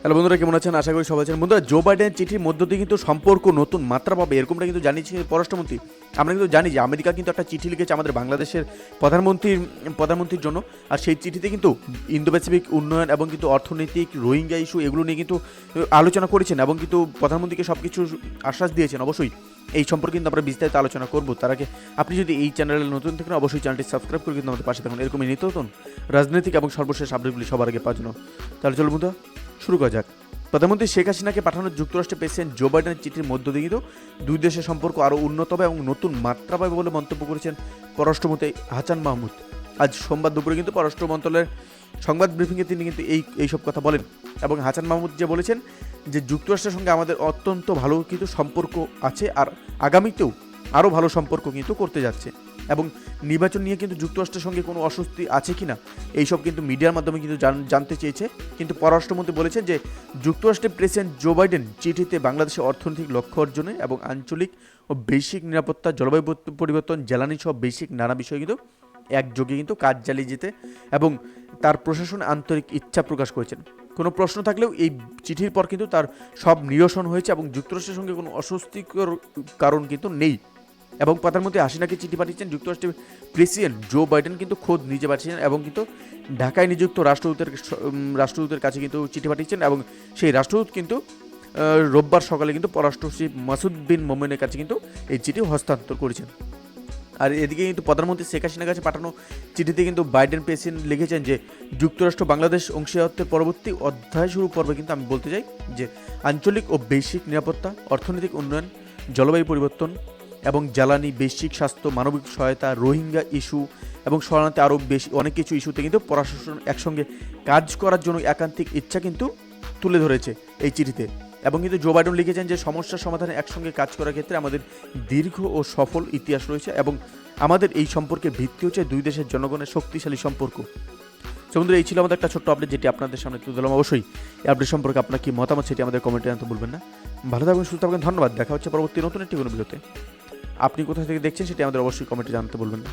Hello বন্ধুরা, কেমন আছেন? আশা করি সবাই আছেন। বন্ধুরা, জো বাইডেনের চিঠির মধ্য দিয়ে কিন্তু সম্পর্ক নতুন মাত্রা পাবে, এরকমটা কিন্তু জানিয়েছে পররাষ্ট্রমন্ত্রী। আমরা কিন্তু জানি যে আমেরিকা কিন্তু একটা চিঠি লিখেছে আমাদের বাংলাদেশের প্রধানমন্ত্রীর জন্য। আর সেই চিঠিতে কিন্তু ইন্দো প্যাসিফিক উন্নয়ন এবং কিন্তু অর্থনৈতিক, রোহিঙ্গা ইস্যু এগুলো নিয়ে কিন্তু আলোচনা করেছেন এবং কিন্তু প্রধানমন্ত্রীকে সব কিছু আশ্বাস দিয়েছেন। অবশ্যই এই সম্পর্কে কিন্তু আমরা বিস্তারিত আলোচনা করবো। তার আগে আপনি যদি এই চ্যানেলে নতুন থাকেন, অবশ্যই চ্যানেলটি সাবস্ক্রাইব করে কিন্তু আমাদের পাশে থাকুন এরকমই নিত্য নতুন রাজনৈতিক এবং সর্বশেষ আপডেটগুলি সবার আগে পাওয়ার জন্য। তাহলে চলো বন্ধুরা, শুরু করা যাক। প্রধানমন্ত্রী শেখ হাসিনাকে পাঠানো যুক্তরাষ্ট্রের প্রেসিডেন্ট জো বাইডেনের চিঠির মধ্য দিয়ে কিন্তু দুই দেশের সম্পর্ক আরও উন্নত হবে এবং নতুন মাত্রা পাবে বলে মন্তব্য করেছেন পররাষ্ট্রমন্ত্রী হাসান মাহমুদ। আজ সোমবার দুপুরে কিন্তু পররাষ্ট্র মন্ত্রণালয়ের সংবাদ ব্রিফিংয়ে তিনি কিন্তু এইসব কথা বলেন। এবং হাসান মাহমুদ যে বলেছেন যে যুক্তরাষ্ট্রের সঙ্গে আমাদের অত্যন্ত ভালো কিন্তু সম্পর্ক আছে, আর আগামীতেও আরও ভালো সম্পর্ক কিন্তু করতে যাচ্ছে। এবং নির্বাচন নিয়ে কিন্তু যুক্তরাষ্ট্রের সঙ্গে কোনো অস্বস্তি আছে কি না এইসব কিন্তু মিডিয়ার মাধ্যমে কিন্তু জানতে চেয়েছে। কিন্তু পররাষ্ট্রমন্ত্রী বলেছেন যে যুক্তরাষ্ট্রের প্রেসিডেন্ট জো বাইডেন চিঠিতে বাংলাদেশের অর্থনৈতিক লক্ষ্য অর্জনে এবং আঞ্চলিক ও বৈশ্বিক নিরাপত্তা, জলবায়ু পরিবর্তন, জ্বালানি সহ বেসিক নানা বিষয়ে কিন্তু একযোগে কিন্তু কাজ চালিয়ে যেতে এবং তার প্রশাসনে আন্তরিক ইচ্ছা প্রকাশ করেছেন। কোনো প্রশ্ন থাকলেও এই চিঠির পর কিন্তু তার সব নিরসন হয়েছে এবং যুক্তরাষ্ট্রের সঙ্গে কোনো অস্বস্তিকর কারণ কিন্তু নেই। এবং প্রধানমন্ত্রী হাসিনাকে চিঠি পাঠিয়েছেন যুক্তরাষ্ট্রের প্রেসিডেন্ট জো বাইডেন কিন্তু খোদ নিজে পাঠিয়েছেন এবং কিন্তু ঢাকায় নিযুক্ত রাষ্ট্রদূতের কাছে কিন্তু চিঠি পাঠিয়েছেন এবং সেই রাষ্ট্রদূত কিন্তু রোববার সকালে কিন্তু পররাষ্ট্র সচিব মাসুদ বিন মোমেনের কাছে কিন্তু এই চিঠি হস্তান্তর করেছেন। আর এদিকে কিন্তু প্রধানমন্ত্রী শেখ হাসিনার কাছে পাঠানো চিঠিতে কিন্তু বাইডেন প্রেসিডেন্ট লিখেছেন যে যুক্তরাষ্ট্র বাংলাদেশ অংশীদারত্বের পরবর্তী অধ্যায় শুরু পর্বে কিন্তু আমি বলতে চাই যে আঞ্চলিক ও বৈশ্বিক নিরাপত্তা, অর্থনৈতিক উন্নয়ন, জলবায়ু পরিবর্তন এবং জ্বালানি, বৈশ্বিক স্বাস্থ্য, মানবিক সহায়তা, রোহিঙ্গা ইস্যু এবং শরণার্থী আরও বেশি অনেক কিছু ইস্যুতে কিন্তু প্রশাসন একসঙ্গে কাজ করার জন্য একান্তিক ইচ্ছা কিন্তু তুলে ধরেছে এই চিঠিতে। এবং কিন্তু জো বাইডেন লিখেছেন যে সমস্যার সমাধানে একসঙ্গে কাজ করার ক্ষেত্রে আমাদের দীর্ঘ ও সফল ইতিহাস রয়েছে এবং আমাদের এই সম্পর্কের ভিত্তি হচ্ছে দুই দেশের জনগণের শক্তিশালী সম্পর্ক। বন্ধুরা, এই ছিল আমাদের একটা ছোট্ট আপডেট যেটি আপনাদের সামনে তুলে ধরলাম। অবশ্যই এই আপডেট সম্পর্কে আপনার কি মতামত সেটি আমাদের কমেন্টে জানাতে ভুলবেন না। ভালো থাকবেন, সুস্থ থাকবেন, ধন্যবাদ। দেখা হচ্ছে পরবর্তী নতুন একটি কোনো ভিডিওতে। আপনি কোথা থেকে দেখছেন সেটি আমাদের অবশ্যই কমেন্টে জানাতে বলবেন না।